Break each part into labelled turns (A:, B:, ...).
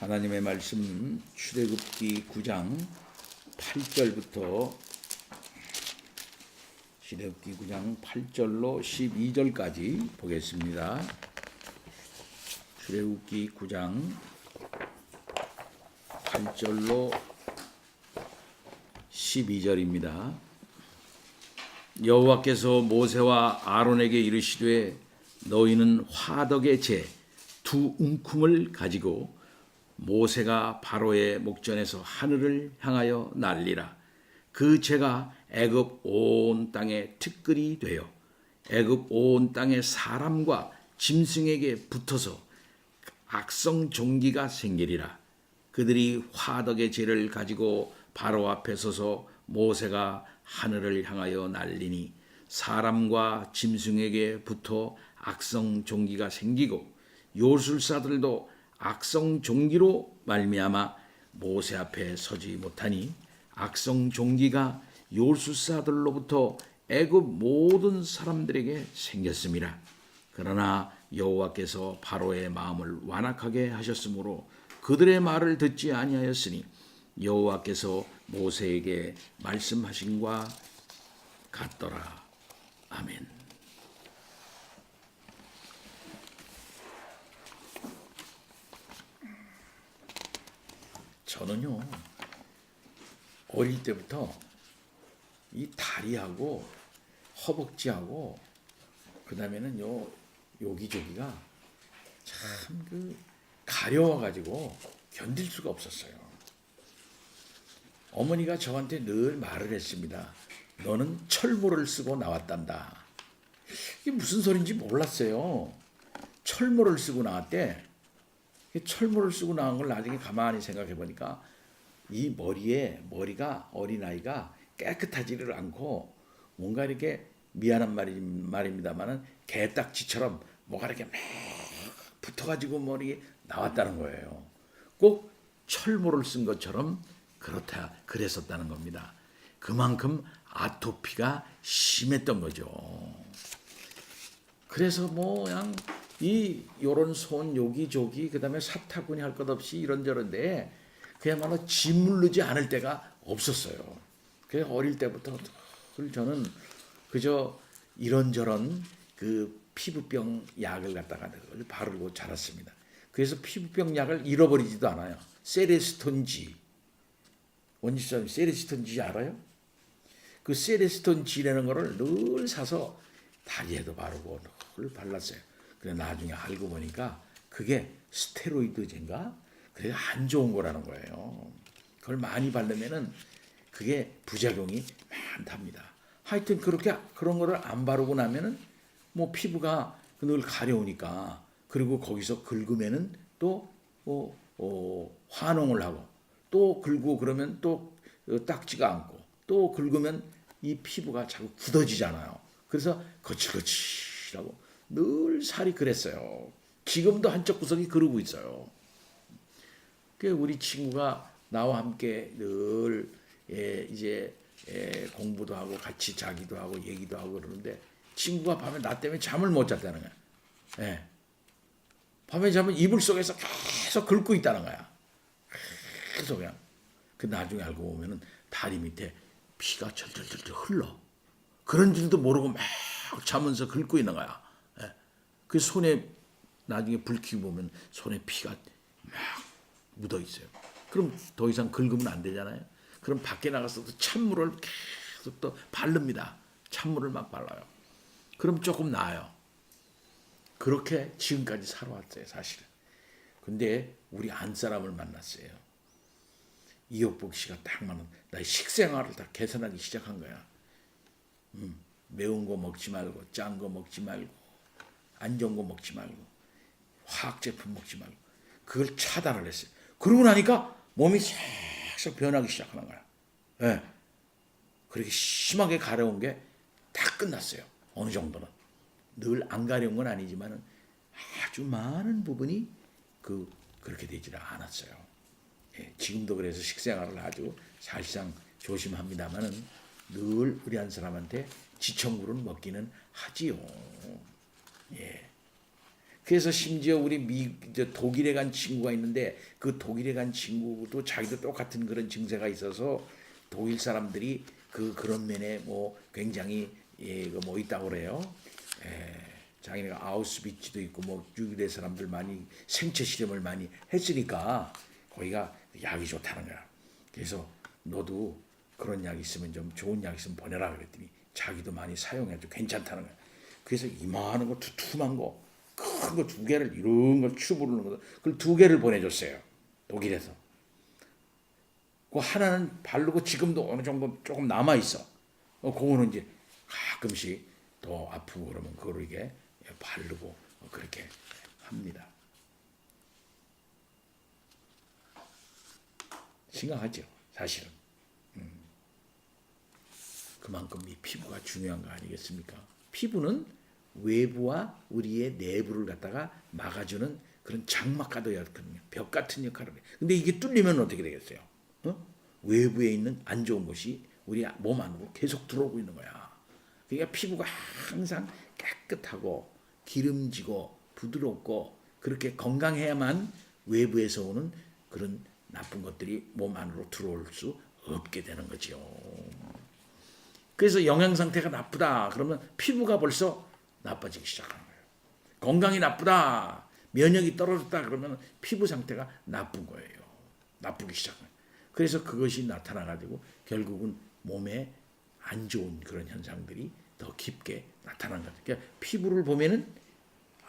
A: 하나님의 말씀 출애굽기 9장 8절부터 출애굽기 9장 8절로 12절까지 보겠습니다. 출애굽기 9장 8절로 12절입니다. 여호와께서 모세와 아론에게 이르시되 너희는 화덕의 재 두 움큼을 가지고 모세가 바로의 목전에서 하늘을 향하여 날리라. 그 재가 애굽 온 땅에 티끌이 되어 애굽 온 땅의 사람과 짐승에게 붙어서 악성 종기가 생기리라. 그들이 화덕의 재를 가지고 바로 앞에 서서 모세가 하늘을 향하여 날리니 사람과 짐승에게 붙어 악성 종기가 생기고 요술사들도 악성 종기로 말미암아 모세 앞에 서지 못하니 악성 종기가 요술사들로부터 애굽 모든 사람들에게 생겼음이라. 그러나 여호와께서 바로의 마음을 완악하게 하셨으므로 그들의 말을 듣지 아니하였으니 여호와께서 모세에게 말씀하신과 같더라. 아멘. 저는요 어릴 때부터 이 다리하고 허벅지하고 그 다음에는 여기저기가 참 가려워가지고 견딜 수가 없었어요. 어머니가 저한테 늘 말을 했습니다. 너는 철모를 쓰고 나왔단다. 이게 무슨 소린지 몰랐어요. 철모를 쓰고 나왔대. 철모를 쓰고 나온 걸 나중에 가만히 생각해 보니까 이 머리가 어린아이가 깨끗하지를 않고 뭔가 이렇게 미안한 말입니다만은 개딱지처럼 뭐가 이렇게 막 붙어가지고 머리에 나왔다는 거예요. 꼭 철모를 쓴 것처럼 그랬었다는 겁니다. 그만큼 아토피가 심했던 거죠. 그래서 그냥 요런 손 여기저기 그다음에 사타구니 할 것 없이 이런저런데 그야말로 짓무르지 않을 때가 없었어요. 그래서 어릴 때부터 저는 그저 이런저런 피부병 약을 갖다가 바르고 자랐습니다. 그래서 피부병 약을 잃어버리지도 않아요. 세레스톤지. 원지사님 세레스톤지 알아요? 그 세레스톤지라는 거를 늘 사서 다리에도 바르고 늘 발랐어요. 그래 나중에 알고 보니까 그게 스테로이드제인가? 그래 안 좋은 거라는 거예요. 그걸 많이 바르면은 그게 부작용이 많답니다. 하여튼 그런 거를 안 바르고 나면은 피부가 늘 가려우니까 그리고 거기서 긁으면은 또 화농을 하고 또 긁고 그러면 또 닦지가 않고 또 긁으면 이 피부가 자꾸 굳어지잖아요. 그래서 거칠거칠하고 늘 살이 그랬어요. 지금도 한쪽 구석이 그러고 있어요. 우리 친구가 나와 함께 늘 이제 공부도 하고 같이 자기도 하고 얘기도 하고 그러는데 친구가 밤에 나 때문에 잠을 못 잤다는 거야. 밤에 자면 이불 속에서 계속 긁고 있다는 거야. 계속 그냥. 나중에 알고 보면은 다리 밑에 피가 절절절 흘러. 그런 줄도 모르고 막 자면서 긁고 있는 거야. 그 손에 나중에 불 켜고 보면 손에 피가 막 묻어 있어요. 그럼 더 이상 긁으면 안 되잖아요. 그럼 밖에 나가서도 찬물을 계속 또 바릅니다. 찬물을 막 발라요. 그럼 조금 나아요. 그렇게 지금까지 살아왔어요, 사실은. 근데 우리 안사람을 만났어요. 이옥복 씨가 딱 나의 식생활을 다 개선하기 시작한 거야. 매운 거 먹지 말고 짠 거 먹지 말고 안 좋은 거 먹지 말고 화학 제품 먹지 말고 그걸 차단을 했어요. 그러고 나니까 몸이 싹싹 변하기 시작하는 거야. 그렇게 심하게 가려운 게 다 끝났어요. 어느 정도는. 늘 안 가려운 건 아니지만 아주 많은 부분이 그렇게 되지를 않았어요. 지금도 그래서 식생활을 아주 사실상 조심합니다만은 늘 우리 한 사람한테 지청구를 먹기는 하지요. 그래서 심지어 우리 이제 독일에 간 친구가 있는데 그 독일에 간 친구도 자기도 똑같은 그런 증세가 있어서 독일 사람들이 그런 면에 뭐 굉장히 뭐 있다고 그래요. 자기네가 아우슈비츠도 있고 뭐 유대 사람들 많이 생체 실험을 많이 했으니까 거기가 약이 좋다는 거야. 그래서 너도 그런 약 있으면 좀 좋은 약 있으면 보내라 그랬더니 자기도 많이 사용해도 괜찮다는 거야. 그래서 이만한 거 두툼한 거 큰 거 2개를 이런 걸 튜브로 넣는 거 그걸 2개를 보내줬어요. 독일에서. 그 하나는 바르고 지금도 어느 정도 조금 남아 있어. 그거는 이제 가끔씩 더 아프고 그러면 그걸 이게 바르고 그렇게 합니다. 심각하죠, 사실은. 그만큼 이 피부가 중요한 거 아니겠습니까? 피부는 외부와 우리의 내부를 갖다가 막아주는 그런 장막과도 역할이거든요. 벽 같은 역할을 해요. 근데 이게 뚫리면 어떻게 되겠어요? 외부에 있는 안 좋은 것이 우리 몸 안으로 계속 들어오고 있는 거야. 그러니까 피부가 항상 깨끗하고 기름지고 부드럽고 그렇게 건강해야만 외부에서 오는 그런 나쁜 것들이 몸 안으로 들어올 수 없게 되는 거죠. 그래서 영양 상태가 나쁘다 그러면 피부가 벌써 나빠지기 시작하는 거예요. 건강이 나쁘다, 면역이 떨어졌다 그러면 피부 상태가 나쁜 거예요. 나쁘기 시작해요. 그래서 그것이 나타나가지고 결국은 몸에 안 좋은 그런 현상들이 더 깊게 나타나는 거죠. 그러니까 피부를 보면은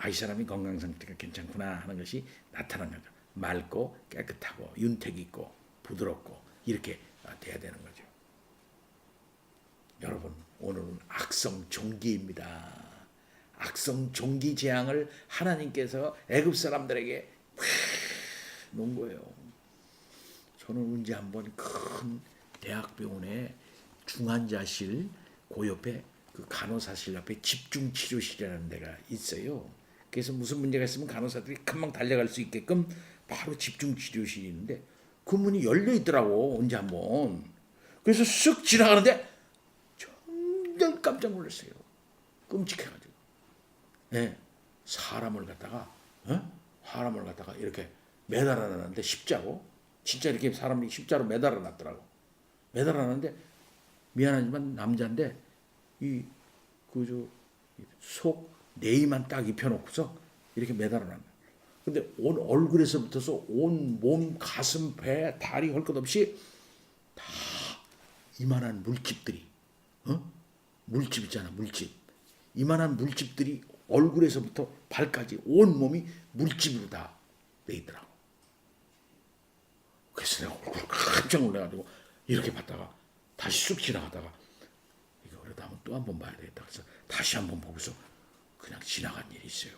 A: 이 사람이 건강 상태가 괜찮구나 하는 것이 나타나는 거죠. 맑고 깨끗하고 윤택 있고 부드럽고 이렇게 돼야 되는 거죠. 여러분, 오늘은 악성 종기입니다. 악성 종기 재앙을 하나님께서 애굽 사람들에게 놓은 거예요. 저는 언제 한번 큰 대학병원에 중환자실 그 옆에 그 간호사실 옆에 집중치료실이라는 데가 있어요. 그래서 무슨 문제가 있으면 간호사들이 금방 달려갈 수 있게끔 바로 집중치료실이 있는데 그 문이 열려 있더라고, 언제 한번. 그래서 쓱 지나가는데 정말 깜짝 놀랐어요. 끔찍해가지고. 네, 사람을 갖다가 이렇게 매달아놨는데 십자로 진짜 이렇게 사람이 십자로 매달아놨더라고. 매달아놨는데 미안하지만 남자인데 속 네이만 딱 입혀놓고서 이렇게 매달아놨네. 근데 온 얼굴에서부터서 온 몸, 가슴, 배, 다리 할 것 없이 다 이만한 물집들이, 물집 있잖아, 물집. 이만한 물집들이 얼굴에서부터 발까지 온 몸이 물집으로 다 돼 있더라고. 그래서 내가 얼굴 깜짝 놀라가지고 이렇게 봤다가 다시 쑥 지나가다가 이거 그래도 한번 또 한 번 봐야 되겠다. 그래서 다시 한번 보고서 그냥 지나간 일이 있어요.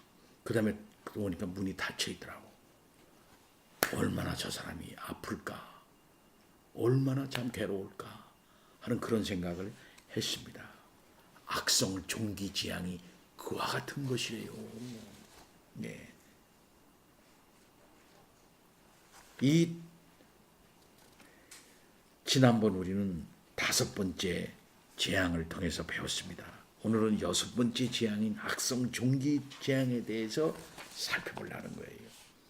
A: 그 다음에 보니까 문이 닫혀 있더라고. 얼마나 저 사람이 아플까, 얼마나 참 괴로울까 하는 그런 생각을 했습니다. 악성 종기 재앙이 그와 같은 것이에요. 네. 지난번 우리는 5번째 재앙을 통해서 배웠습니다. 오늘은 6번째 재앙인 악성 종기 재앙에 대해서 살펴보려는 거예요.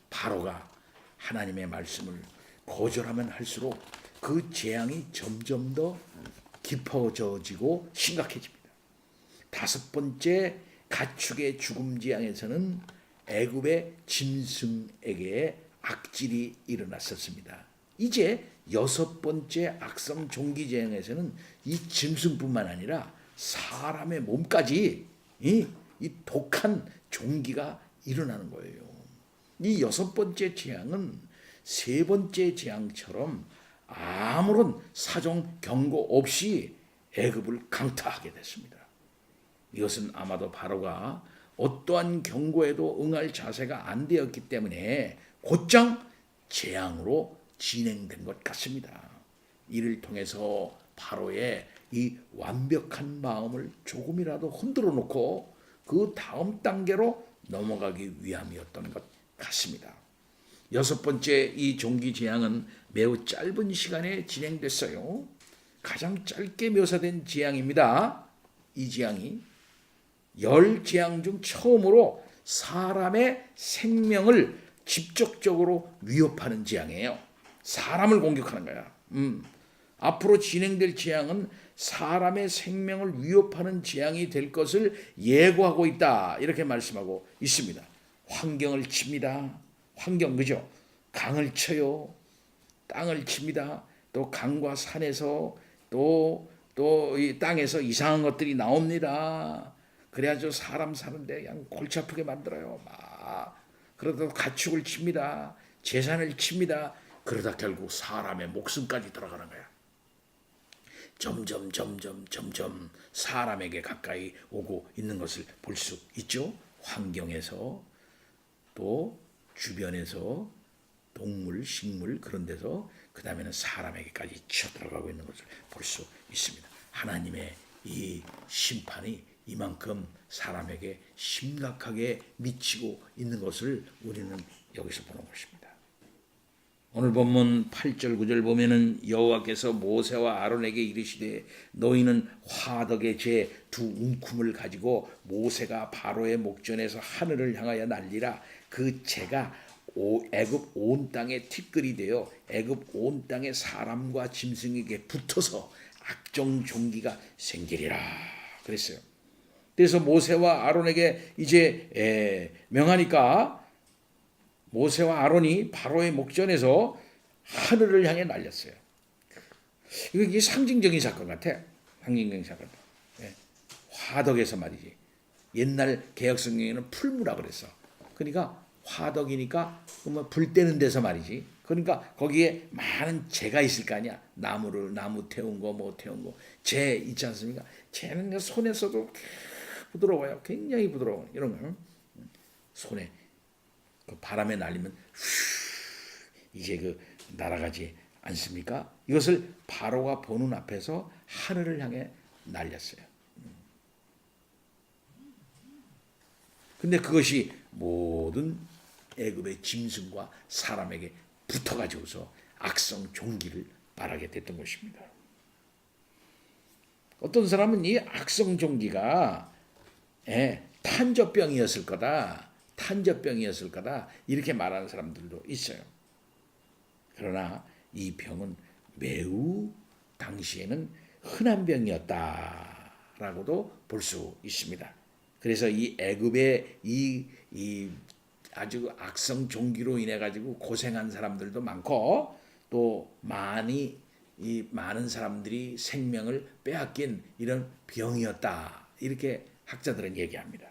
A: 바로가 하나님의 말씀을 거절하면 할수록 그 재앙이 점점 더 깊어져지고 심각해집니다. 5번째 가축의 죽음 재앙에서는 애굽의 짐승에게 악질이 일어났었습니다. 이제 6번째 악성 종기 재앙에서는 이 짐승뿐만 아니라 사람의 몸까지 이 독한 종기가 일어나는 거예요. 이 6번째 재앙은 3번째 재앙처럼 아무런 사정 경고 없이 애굽을 강타하게 됐습니다. 이것은 아마도 바로가 어떠한 경고에도 응할 자세가 안 되었기 때문에 곧장 재앙으로 진행된 것 같습니다. 이를 통해서 바로의 이 완벽한 마음을 조금이라도 흔들어 놓고 그 다음 단계로 넘어가기 위함이었던 것 같습니다. 6번째 이 종기 재앙은 매우 짧은 시간에 진행됐어요. 가장 짧게 묘사된 재앙입니다. 이 재앙이 10재앙 중 처음으로 사람의 생명을 직접적으로 위협하는 재앙이에요. 사람을 공격하는 거야. 앞으로 진행될 재앙은 사람의 생명을 위협하는 재앙이 될 것을 예고하고 있다. 이렇게 말씀하고 있습니다. 환경을 칩니다. 환경, 그죠? 강을 쳐요. 땅을 칩니다. 또 강과 산에서 또 이 땅에서 이상한 것들이 나옵니다. 그래야죠 사람 사는데 그냥 골치 아프게 만들어요. 막 그러다 가축을 칩니다. 재산을 칩니다. 그러다 결국 사람의 목숨까지 들어가는 거야. 점점 사람에게 가까이 오고 있는 것을 볼 수 있죠. 환경에서 또 주변에서 동물, 식물 그런 데서 그 다음에는 사람에게까지 쳐들어가고 있는 것을 볼 수 있습니다. 하나님의 이 심판이 이만큼 사람에게 심각하게 미치고 있는 것을 우리는 여기서 보는 것입니다. 오늘 본문 8절 9절 보면은 여호와께서 모세와 아론에게 이르시되 너희는 화덕의 재 두 움큼을 가지고 모세가 바로의 목전에서 하늘을 향하여 날리라. 그 재가 애굽 온 땅에 티끌이 되어 애굽 온 땅의 사람과 짐승에게 붙어서 악정 종기가 생기리라 그랬어요. 그래서 모세와 아론에게 이제 명하니까 모세와 아론이 바로의 목전에서 하늘을 향해 날렸어요. 이게 상징적인 사건 같아. 상징적인 사건. 화덕에서 말이지. 옛날 개혁성경에는 풀무라 그랬어. 그러니까 화덕이니까 불 때는 데서 말이지. 그러니까 거기에 많은 재가 있을 거 아니야. 나무 태운 거, 뭐 태운 거. 재 있지 않습니까? 재는 손에서도 부드러워요. 굉장히 부드러워. 이런 거. 손에 그 바람에 날리면 이제 그 날아가지 않습니까? 이것을 바로가 보는 앞에서 하늘을 향해 날렸어요. 근데 그것이 모든 애굽의 짐승과 사람에게 붙어가지고서 악성 종기를 말하게 됐던 것입니다. 어떤 사람은 이 악성 종기가 탄저병이었을 거다. 이렇게 말하는 사람들도 있어요. 그러나 이 병은 매우 당시에는 흔한 병이었다라고도 볼 수 있습니다. 그래서 이 애굽의 이 아주 악성 종기로 인해 가지고 고생한 사람들도 많고 또 많은 사람들이 생명을 빼앗긴 이런 병이었다. 이렇게 학자들은 얘기합니다.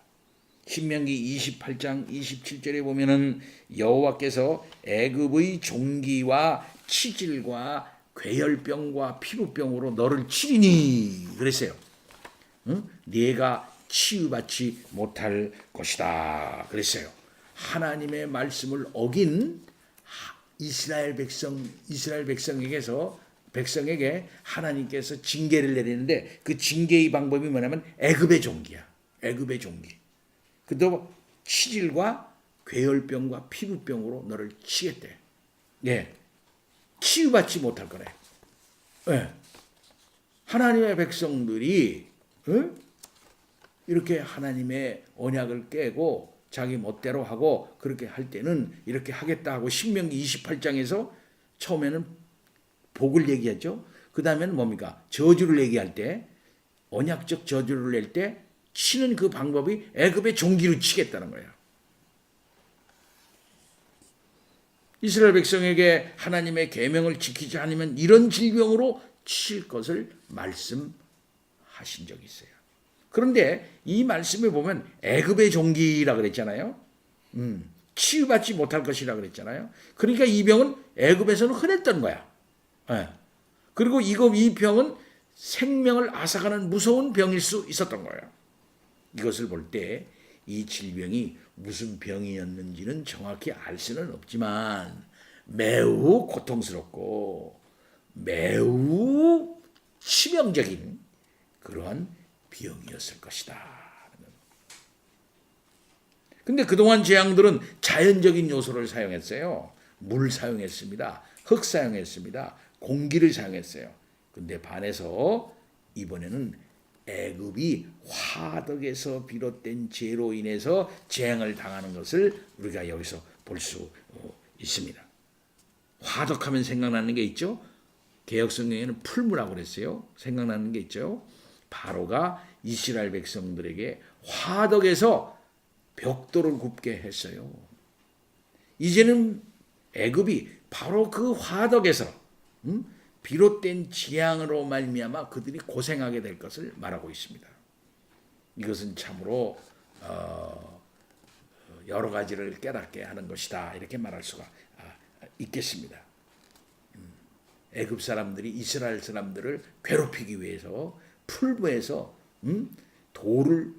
A: 신명기 28장 27절에 보면은 여호와께서 애굽의 종기와 치질과 괴혈병과 피부병으로 너를 치리니 그랬어요. 네가 치유받지 못할 것이다 그랬어요. 하나님의 말씀을 어긴 이스라엘 백성에게 하나님께서 징계를 내리는데 그 징계의 방법이 뭐냐면 애굽의 종기야. 애굽의 종기. 그도 치질과 괴혈병과 피부병으로 너를 치겠대. 치유받지 못할 거래. 하나님의 백성들이 이렇게 하나님의 언약을 깨고 자기 멋대로 하고 그렇게 할 때는 이렇게 하겠다 하고 신명기 28장에서 처음에는 복을 얘기했죠. 그 다음에는 뭡니까? 저주를 얘기할 때 언약적 저주를 낼 때 치는 그 방법이 애굽의 종기로 치겠다는 거예요. 이스라엘 백성에게 하나님의 계명을 지키지 않으면 이런 질병으로 칠 것을 말씀하신 적이 있어요. 그런데 이 말씀에 보면 애굽의 종기라 그랬잖아요. 치유받지 못할 것이라 그랬잖아요. 그러니까 이 병은 애굽에서는 흔했던 거야. 그리고 이 병은 생명을 앗아가는 무서운 병일 수 있었던 거예요. 이것을 볼 때 이 질병이 무슨 병이었는지는 정확히 알 수는 없지만 매우 고통스럽고 매우 치명적인 그러한 병이었을 것이다. 근데 그동안 재앙들은 자연적인 요소를 사용했어요. 물 사용했습니다. 흙 사용했습니다. 공기를 사용했어요. 근데 반해서 이번에는 애굽이 화덕에서 비롯된 죄로 인해서 재앙을 당하는 것을 우리가 여기서 볼 수 있습니다. 화덕하면 생각나는 게 있죠. 개역성경에는 풀무라고 그랬어요. 생각나는 게 있죠. 바로가 이스라엘 백성들에게 화덕에서 벽돌을 굽게 했어요. 이제는 애굽이 바로 그 화덕에서 비롯된 재앙으로 말미암아 그들이 고생하게 될 것을 말하고 있습니다. 이것은 참으로 여러 가지를 깨닫게 하는 것이다, 이렇게 말할 수가 있겠습니다. 애굽 사람들이 이스라엘 사람들을 괴롭히기 위해서 풀무에서 돌을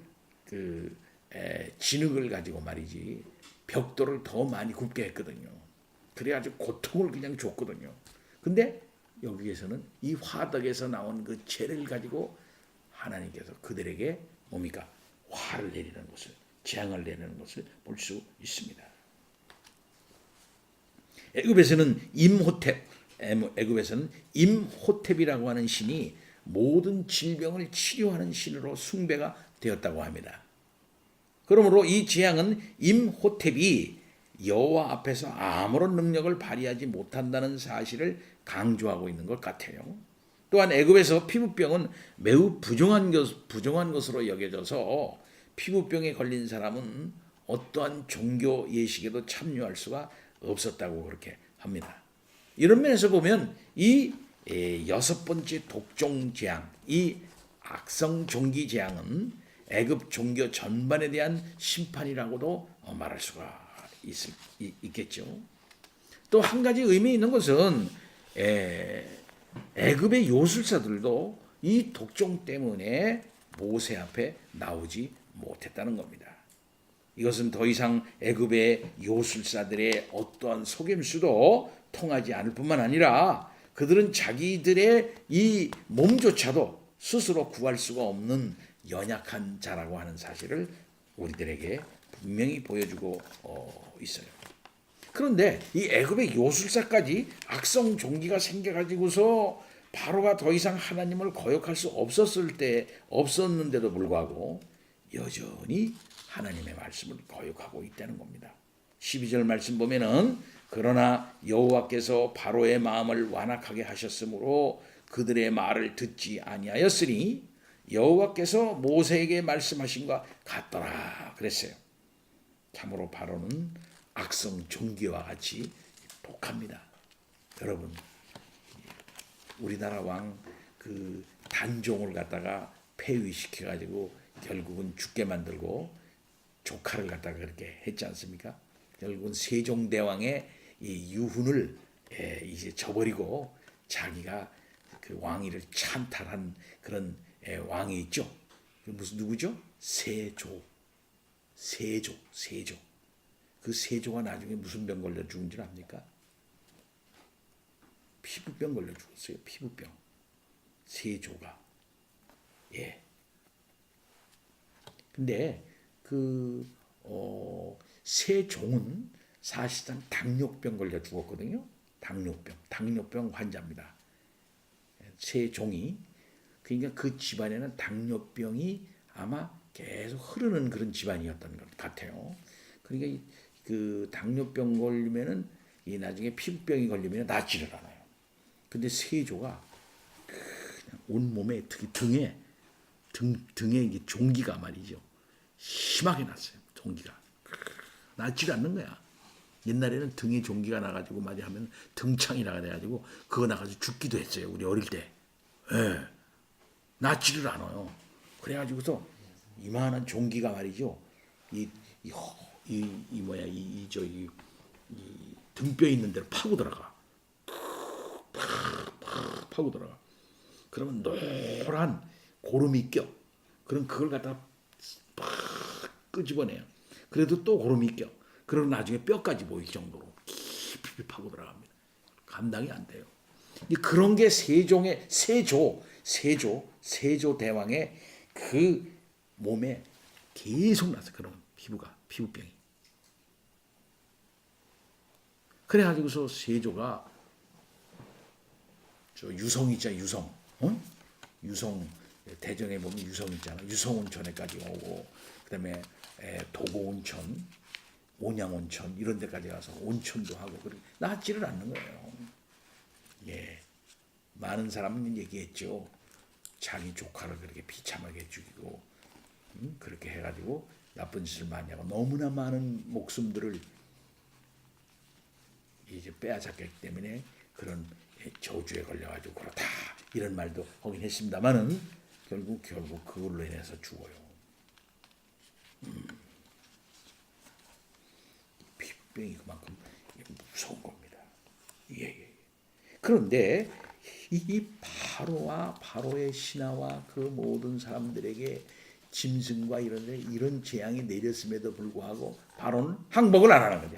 A: 진흙을 가지고 말이지 벽돌을 더 많이 굽게 했거든요. 그래가지고 고통을 그냥 줬거든요. 근데 여기에서는 이 화덕에서 나온 그 죄를 가지고 하나님께서 그들에게 뭡니까? 화를 내리는 것을, 재앙을 내리는 것을 볼 수 있습니다. 애굽에서는 임호텝이라고 하는 신이 모든 질병을 치료하는 신으로 숭배가 되었다고 합니다. 그러므로 이 재앙은 임호텝이 여호와 앞에서 아무런 능력을 발휘하지 못한다는 사실을 강조하고 있는 것 같아요. 또한 애굽에서 피부병은 매우 부정한 것으로 여겨져서 피부병에 걸린 사람은 어떠한 종교 예식에도 참여할 수가 없었다고 그렇게 합니다. 이런 면에서 보면 이 여섯 번째 독종 재앙, 이 악성 종기 재앙은 애굽 종교 전반에 대한 심판이라고도 말할 수가 있겠죠. 또 한 가지 의미 있는 것은 애굽의 요술사들도 이 독종 때문에 모세 앞에 나오지 못했다는 겁니다. 이것은 더 이상 애굽의 요술사들의 어떠한 속임수도 통하지 않을 뿐만 아니라 그들은 자기들의 이 몸조차도 스스로 구할 수가 없는 연약한 자라고 하는 사실을 우리들에게 분명히 보여주고 있어요. 그런데 이 애굽의 요술사까지 악성 종기가 생겨가지고서 바로가 더 이상 하나님을 거역할 수 없었는데도 불구하고 여전히 하나님의 말씀을 거역하고 있다는 겁니다. 12절 말씀 보면은 그러나 여호와께서 바로의 마음을 완악하게 하셨으므로 그들의 말을 듣지 아니하였으니 여호와께서 모세에게 말씀하신 것 같더라 그랬어요. 참으로 바로는 악성 종기와 같이 독합니다. 여러분, 우리나라 왕 그 단종을 갖다가 폐위시켜 가지고 결국은 죽게 만들고 조카를 갖다가 그렇게 했지 않습니까? 결국은 세종대왕의 이 유훈을 이제 저버리고 자기가 그 왕위를 찬탈한 그런 왕이 있죠. 무슨 누구죠? 세조. 그 세조가 나중에 무슨 병 걸려 죽은 줄 압니까? 피부병 걸려 죽었어요. 피부병. 세조가. 근데 그 세종은 사실상 당뇨병 걸려 죽었거든요. 당뇨병 환자입니다. 세종이. 그러니까 그 집안에는 당뇨병이 아마 계속 흐르는 그런 집안이었던 것 같아요. 그러니까 그 당뇨병 걸리면은 이 나중에 피부병이 걸리면 낫지를 않아요. 근데 세조가 그냥 온 몸에, 특히 등에 이게 종기가 말이죠. 심하게 났어요. 종기가 낫지를 않는 거야. 옛날에는 등에 종기가 나가지고 말이 하면 등창이 나가 돼가지고 그거 나가지고 죽기도 했어요. 우리 어릴 때. 낫지를 않아요. 그래가지고서 이만한 종기가 말이죠. 이 등뼈 있는 데로 파고 들어가. 파고 들어가. 그러면 노란 고름이 껴. 그럼 그걸 갖다가 팍 끄집어내요. 그래도 또 고름이 껴. 그러면 나중에 뼈까지 보일 정도로 깊이 파고 들어갑니다. 감당이 안 돼요. 그런 게 세조 대왕의 그 몸에 계속 나서 그런 피부병이. 그래가지고서 세조가 저 유성 있잖아요. 유성 대전에 보면 유성 있잖아. 유성온천에까지 오고 그다음에 도고온천, 온양온천 이런 데까지 가서 온천도 하고 그렇게 낫지를 않는 거예요. 예, 많은 사람은 얘기했죠. 자기 조카를 그렇게 비참하게 죽이고 그렇게 해가지고 나쁜 짓을 많이 하고 너무나 많은 목숨들을 이제 빼앗았기 때문에 그런 저주에 걸려가지고 그렇다 이런 말도 하긴 했습니다만은 결국 그걸로 인해서 죽어요. pit병이 그만큼 무서운 겁니다. 예. 그런데 이 바로와 바로의 신하와 그 모든 사람들에게 짐승과 이런 재앙이 내렸음에도 불구하고 바로는 항복을 안 하는 거지.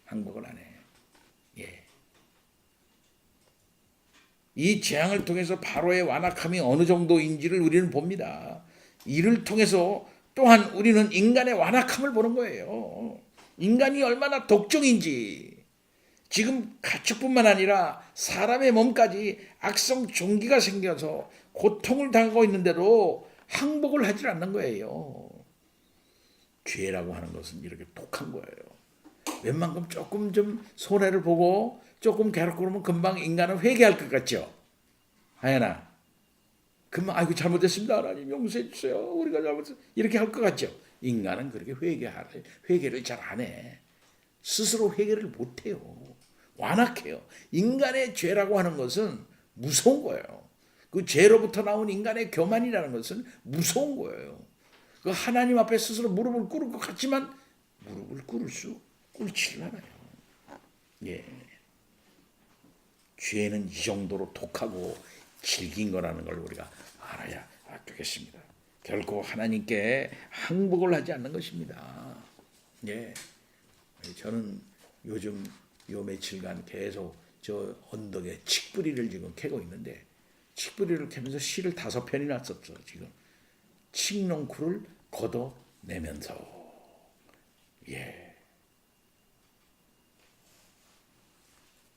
A: 항복을 안 해. 예. 이 재앙을 통해서 바로의 완악함이 어느 정도인지를 우리는 봅니다. 이를 통해서 또한 우리는 인간의 완악함을 보는 거예요. 인간이 얼마나 독종인지. 지금 가축뿐만 아니라 사람의 몸까지 악성 종기가 생겨서 고통을 당하고 있는데도 항복을 하지 않는 거예요. 죄라고 하는 것은 이렇게 독한 거예요. 웬만큼 조금 좀 손해를 보고 조금 괴롭고 그러면 금방 인간은 회개할 것 같죠. 하연아, 금방 아이고 잘못했습니다. 하나님 용서해 주세요. 우리가 잘못했어요. 이렇게 할 것 같죠. 인간은 그렇게 회개를 잘 안 해. 스스로 회개를 못 해요. 완악해요. 인간의 죄라고 하는 것은 무서운 거예요. 그 죄로부터 나온 인간의 교만이라는 것은 무서운 거예요. 그 하나님 앞에 스스로 무릎을 꿇을 것 같지만 무릎을 꿇지를 않아요. 예. 죄는 이 정도로 독하고 질긴 거라는 걸 우리가 알아야 되겠습니다. 결코 하나님께 항복을 하지 않는 것입니다. 예. 저는 요즘 요 며칠간 계속 저 언덕에 칡뿌리를 지금 캐고 있는데 칡뿌리를 캐면서 시를 5편이나 썼어. 지금 칡농쿨을 걷어내면서 예.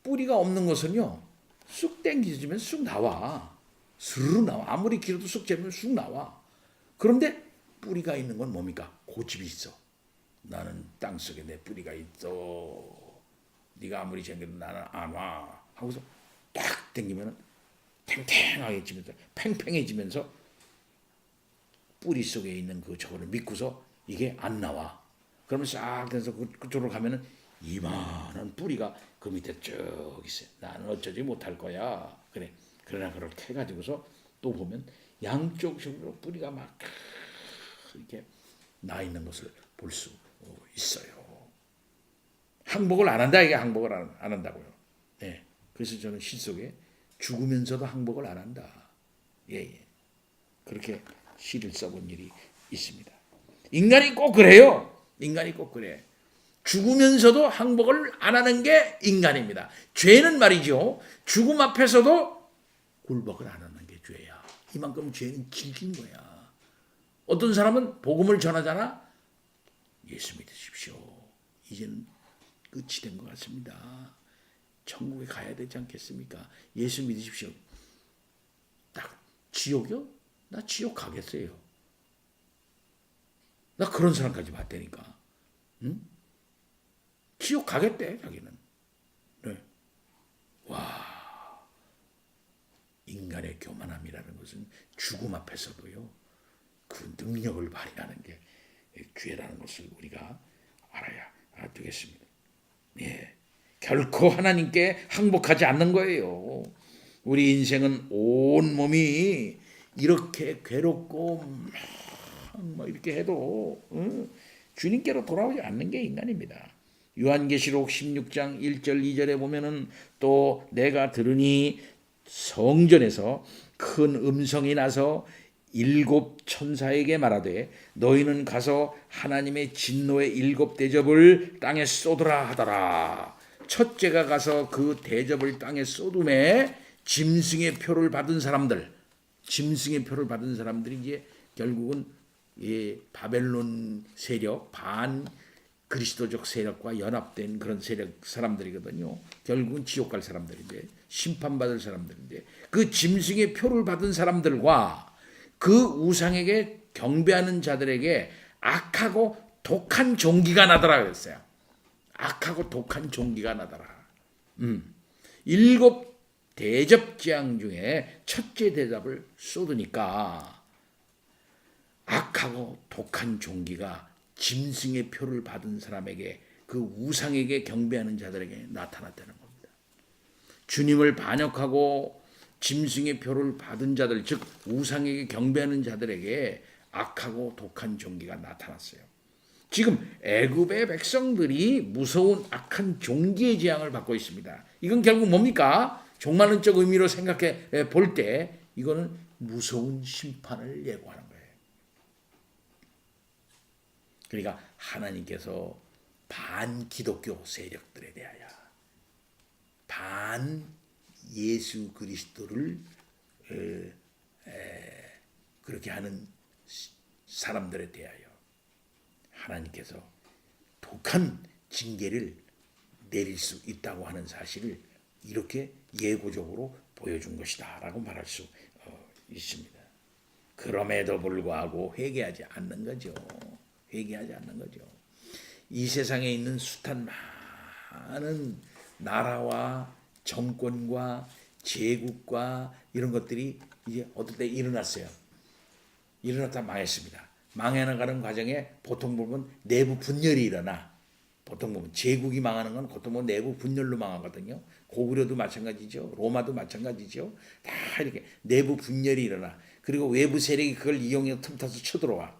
A: 뿌리가 없는 것은요 쑥 땡기면 쑥 나와. 스르르 나와. 아무리 길어도 쑥 재면 쑥 나와. 그런데 뿌리가 있는 건 뭡니까? 고집이 있어. 나는 땅속에 내 뿌리가 있어. 네가 아무리 쟁겨도 나는 안 와. 하고서 딱 당기면 팽팽해지면서 팽팽해지면서 뿌리 속에 있는 그 저거를 믿고서 이게 안 나와. 그러면 싹 돼서 그쪽으로 가면은 이만한 뿌리가 그 밑에 쭉 있어요. 나는 어쩌지 못할 거야. 그래. 그러나 그렇게 해가지고서 또 보면 양쪽으로 뿌리가 막 이렇게 나 있는 것을 볼 수 있어요. 항복을 안 한다. 이게 항복을 안 한다고요. 네. 그래서 저는 시 속에 죽으면서도 항복을 안 한다. 예. 그렇게 시를 써본 일이 있습니다. 인간이 꼭 그래요. 인간이 꼭 그래. 죽으면서도 항복을 안 하는 게 인간입니다. 죄는 말이죠. 죽음 앞에서도 굴복을 안 하는 게 죄야. 이만큼 죄는 질긴 거야. 어떤 사람은 복음을 전하잖아. 예수 믿으십시오. 이제는 끝이 된 것 같습니다. 천국에 가야 되지 않겠습니까? 예수 믿으십시오. 딱 지옥이요? 나 지옥 가겠어요. 나 그런 사람까지 봤다니까. 응? 지옥 가겠대 자기는. 네. 와, 인간의 교만함이라는 것은 죽음 앞에서도요 그 능력을 발휘하는 게 죄라는 것을 우리가 알아야 되겠습니다. 예, 결코 하나님께 항복하지 않는 거예요. 우리 인생은 온 몸이 이렇게 괴롭고 막 이렇게 해도 주님께로 돌아오지 않는 게 인간입니다. 요한계시록 16장 1절 2절에 보면은 또 내가 들으니 성전에서 큰 음성이 나서 7 천사에게 말하되 너희는 가서 하나님의 진노의 7 대접을 땅에 쏟으라 하더라. 첫째가 가서 그 대접을 땅에 쏟음에 짐승의 표를 받은 사람들이 이제 결국은 바벨론 세력, 반 그리스도적 세력과 연합된 그런 세력 사람들이거든요. 결국은 지옥 갈 사람들인데 심판받을 사람들인데 그 짐승의 표를 받은 사람들과 그 우상에게 경배하는 자들에게 악하고 독한 종기가 나더라 그랬어요. 악하고 독한 종기가 나더라. 일곱 대접재앙 중에 첫째 대접을 쏟으니까 악하고 독한 종기가 짐승의 표를 받은 사람에게, 그 우상에게 경배하는 자들에게 나타났다는 겁니다. 주님을 반역하고 짐승의 표를 받은 자들, 즉 우상에게 경배하는 자들에게 악하고 독한 종기가 나타났어요. 지금 애굽의 백성들이 무서운 악한 종기의 재앙을 받고 있습니다. 이건 결국 뭡니까? 종말론적 의미로 생각해 볼 때 이거는 무서운 심판을 예고하는 거예요. 그러니까 하나님께서 반기독교 세력들에 대하여, 반 예수 그리스도를 그렇게 하는 사람들에 대하여 하나님께서 독한 징계를 내릴 수 있다고 하는 사실을 이렇게 예고적으로 보여준 것이다 라고 말할 수 있습니다. 그럼에도 불구하고 회개하지 않는 거죠. 회개하지 않는 거죠. 이 세상에 있는 숱한 많은 나라와 정권과 제국과 이런 것들이 이제 어떨 때 일어났어요. 일어났다 망했습니다. 망해나가는 과정에 보통 보면 내부 분열이 일어나. 보통 보면 제국이 망하는 건 보통 보면 내부 분열로 망하거든요. 고구려도 마찬가지죠. 로마도 마찬가지죠. 다 이렇게 내부 분열이 일어나. 그리고 외부 세력이 그걸 이용해서 틈타서 쳐들어와.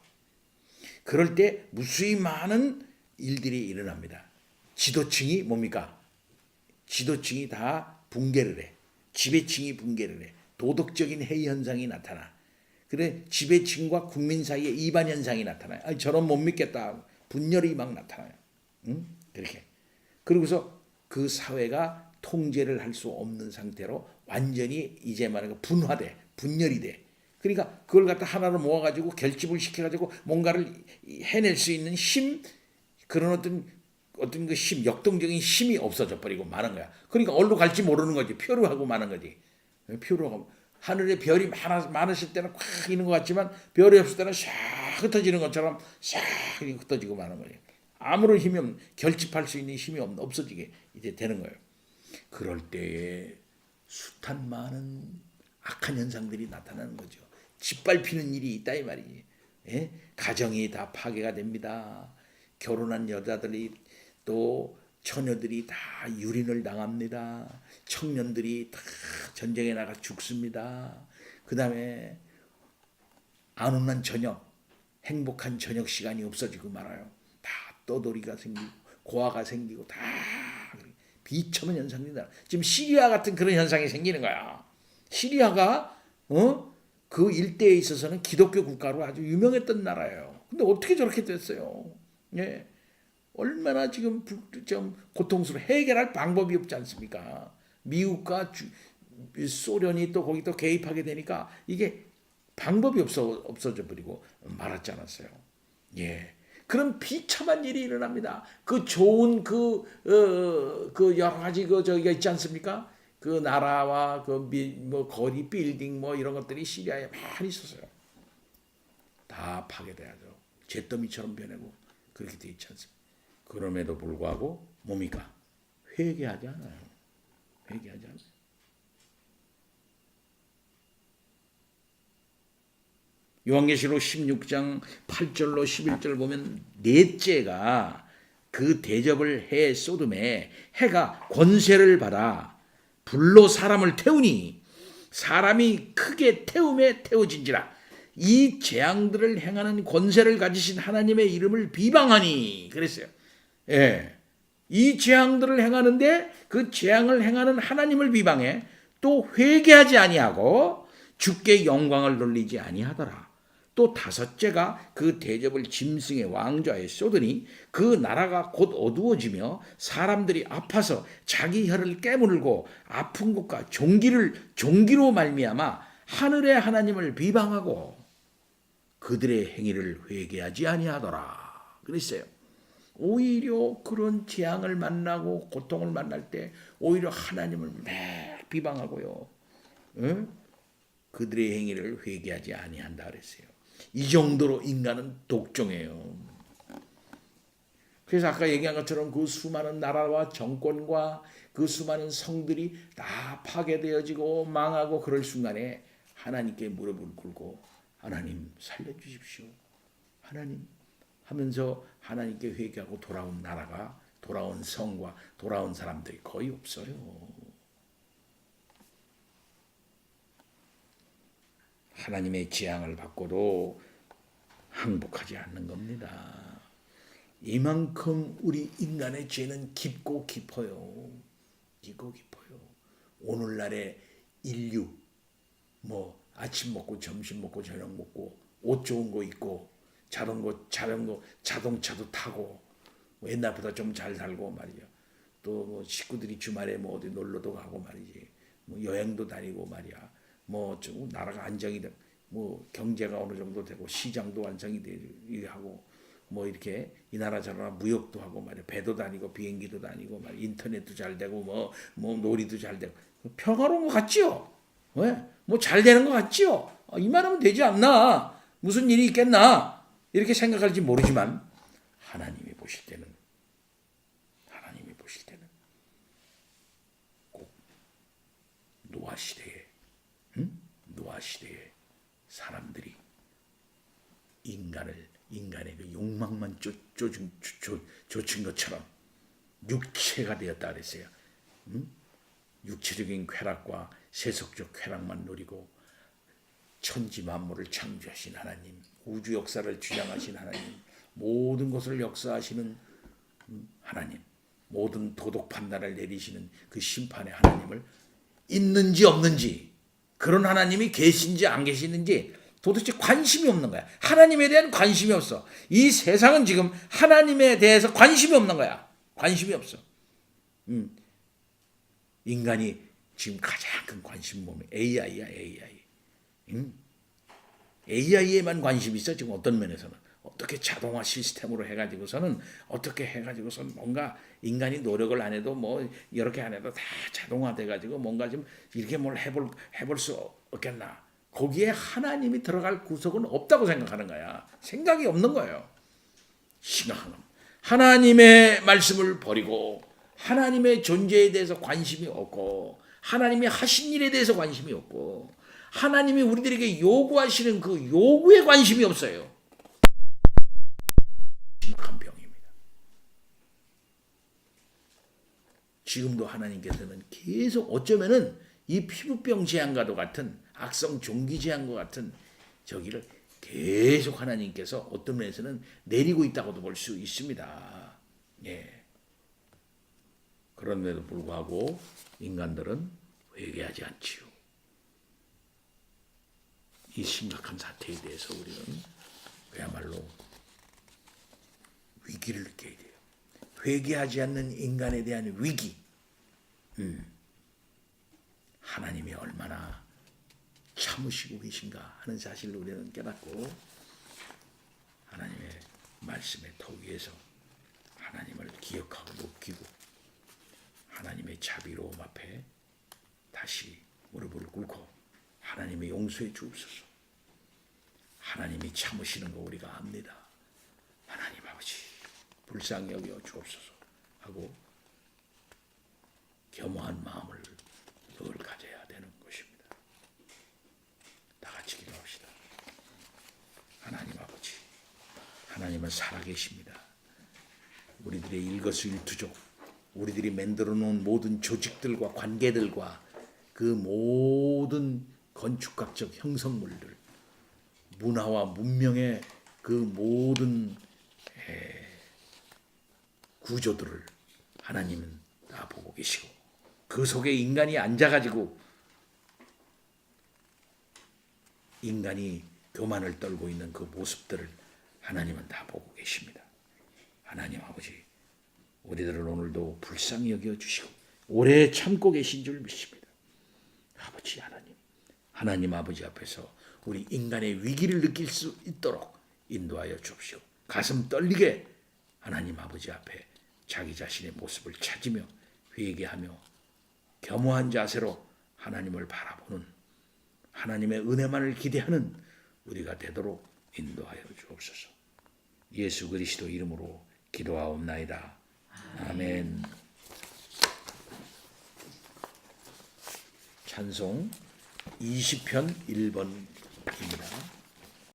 A: 그럴 때 무수히 많은 일들이 일어납니다. 지도층이 뭡니까? 지도층이 다 붕괴를 해. 지배층이 붕괴를 해. 도덕적인 해이 현상이 나타나. 그래 지배층과 국민 사이에 이반 현상이 나타나요. 아니, 저런 못 믿겠다. 분열이 막 나타나요. 그렇게. 그러고서 그 사회가 통제를 할 수 없는 상태로 완전히 이제 말하는 분화돼, 분열이 돼. 그러니까 그걸 갖다 하나로 모아가지고 결집을 시켜가지고 뭔가를 해낼 수 있는 힘, 그런 어떤 그 힘, 역동적인 힘이 없어져 버리고 마는 거야. 그러니까 어디로 갈지 모르는 거지. 표류하고 마는 거지. 표류하고. 하늘에 별이 많으실 때는 꽉 있는 것 같지만 별이 없을 때는 샥 흩어지는 것처럼 샥 흩어지고 마는 거예요. 아무런 힘이 없는, 결집할 수 있는 힘이 없어지게 이제 되는 거예요. 그럴 때에 숱한 많은 악한 현상들이 나타나는 거죠. 짓밟히는 일이 있다 이 말이지. 예? 가정이 다 파괴가 됩니다. 결혼한 여자들이 또 처녀들이 다 유린을 당합니다. 청년들이 다 전쟁에 나가 죽습니다. 그 다음에 안 오는 저녁, 행복한 저녁 시간이 없어지고 말아요. 다 떠돌이가 생기고 고아가 생기고 다 비참한 현상이 나. 지금 시리아 같은 그런 현상이 생기는 거야. 시리아가 그 일대에 있어서는 기독교 국가로 아주 유명했던 나라예요. 근데 어떻게 저렇게 됐어요? 예. 얼마나 지금 좀 고통스러워. 해결할 방법이 없지 않습니까? 미국과 소련이 또 거기 또 개입하게 되니까 이게 방법이 없어져 버리고 말았지 않았어요. 예. 그런 비참한 일이 일어납니다. 그 좋은 그 여러 가지 저기가 있지 않습니까? 그 나라와 뭐 거리 빌딩 뭐 이런 것들이 시리아에 많이 있었어요. 다 파괴돼야죠. 잿더미처럼 변하고 그렇게 돼 있지 않습니까? 그럼에도 불구하고 뭡니까? 회개하지 않아요. 회개하지 않아요. 요한계시록 16장 8절로 11절 보면 넷째가 그 대접을 해 소돔에 해가 권세를 받아 불로 사람을 태우니 사람이 크게 태움에 태워진지라. 이 재앙들을 행하는 권세를 가지신 하나님의 이름을 비방하니 그랬어요. 예. 이 재앙들을 행하는데 그 재앙을 행하는 하나님을 비방해 또 회개하지 아니하고 주께 영광을 돌리지 아니하더라. 또 다섯째가 그 대접을 짐승의 왕좌에 쏟으니 그 나라가 곧 어두워지며 사람들이 아파서 자기 혀를 깨물고 아픈 것과 종기로 말미암아 하늘의 하나님을 비방하고 그들의 행위를 회개하지 아니하더라. 그랬어요. 오히려 그런 재앙을 만나고 고통을 만날 때 오히려 하나님을 막 비방하고요. 응? 그들의 행위를 회개하지 아니한다 그랬어요. 이 정도로 인간은 독종이에요. 그래서 아까 얘기한 것처럼 그 수많은 나라와 정권과 그 수많은 성들이 다 파괴되어지고 망하고 그럴 순간에 하나님께 무릎을 꿇고 하나님 살려주십시오. 하나님 하면서 하나님께 회개하고 돌아온 나라가, 돌아온 성과 돌아온 사람들이 거의 없어요. 하나님의 재앙을 받고도 항복하지 않는 겁니다. 이만큼 우리 인간의 죄는 깊고 깊어요. 깊고 깊어요. 오늘날의 인류, 뭐 아침 먹고 점심 먹고 저녁 먹고 옷 좋은 거 입고 자동차도 타고 뭐 옛날보다 좀 잘 살고 말이죠. 또 뭐 식구들이 주말에 뭐 어디 놀러도 가고 말이지. 뭐 여행도 다니고 말이야. 뭐 좀 나라가 안정이 되고 뭐 경제가 어느 정도 되고 시장도 완성이 되고 뭐 이렇게 이 나라 저 나라 무역도 하고 말이야. 배도 다니고 비행기도 다니고 말이야. 인터넷도 잘 되고 뭐 놀이도 잘 되고 평화로운 것 같지요? 왜? 뭐 잘 되는 것 같지요? 이만하면 되지 않나? 무슨 일이 있겠나? 이렇게 생각할지 모르지만 하나님이 보실 때는 꼭 노아 시대에 사람들이 인간의 그 욕망만 쫓은 것처럼 육체가 되었다 그랬어요. 육체적인 쾌락과 세속적 쾌락만 누리고 천지 만물을 창조하신 하나님, 우주 역사를 주장하신 하나님, 모든 것을 역사하시는 하나님, 모든 도덕 판단을 내리시는 그 심판의 하나님을 있는지 없는지, 그런 하나님이 계신지 안 계시는지 도대체 관심이 없는 거야. 하나님에 대한 관심이 없어. 이 세상은 지금 하나님에 대해서 관심이 없는 거야. 관심이 없어. 인간이 지금 가장 큰 관심 보면 AI야, AI. AI에만 관심이 있어. 지금 어떤 면에서는 어떻게 자동화 시스템으로 해가지고서는 어떻게 해가지고서는 뭔가 인간이 노력을 안 해도 뭐 이렇게 안 해도 다 자동화돼가지고 뭔가 좀 이렇게 뭘 해볼 수 없겠나. 거기에 하나님이 들어갈 구석은 없다고 생각하는 거야. 생각이 없는 거예요. 심각한 겁니다. 하나님의 말씀을 버리고 하나님의 존재에 대해서 관심이 없고 하나님이 하신 일에 대해서 관심이 없고 하나님이 우리들에게 요구하시는 그 요구에 관심이 없어요. 심각한 병입니다. 지금도 하나님께서는 계속 어쩌면은 이 피부병 재앙과도 같은 악성 종기 재앙과 같은 저기를 계속 하나님께서 어떤 면에서는 내리고 있다고도 볼 수 있습니다. 예. 그런데도 불구하고 인간들은 회개하지 않지요. 이 심각한 사태에 대해서 우리는 그야말로 위기를 느껴야 돼요. 회개하지 않는 인간에 대한 위기. 하나님이 얼마나 참으시고 계신가 하는 사실을 우리는 깨닫고 하나님의 말씀의 터 위에서 하나님을 기억하고 높이고 하나님의 자비로움 앞에 다시 무릎을 꿇고 하나님의 용서해 주옵소서. 하나님이 참으시는 거 우리가 압니다. 하나님 아버지 불쌍히 여겨 주옵소서 하고 겸허한 마음을 늘 가져야 되는 것입니다. 다 같이 기도합시다. 하나님 아버지, 하나님은 살아계십니다. 우리들의 일거수일투족, 우리들이 만들어 놓은 모든 조직들과 관계들과 그 모든 건축학적 형성물들, 문화와 문명의 그 모든 구조들을 하나님은 다 보고 계시고 그 속에 인간이 앉아가지고 인간이 교만을 떨고 있는 그 모습들을 하나님은 다 보고 계십니다. 하나님 아버지, 우리들을 오늘도 불쌍히 여겨주시고 오래 참고 계신 줄 믿습니다. 아버지 하나님 아버지 앞에서 우리 인간의 위기를 느낄 수 있도록 인도하여 주옵시오. 가슴 떨리게 하나님 아버지 앞에 자기 자신의 모습을 찾으며 회개하며 겸허한 자세로 하나님을 바라보는 하나님의 은혜만을 기대하는 우리가 되도록 인도하여 주옵소서. 예수 그리스도 이름으로 기도하옵나이다. 아멘. 찬송 20편 1번입니다.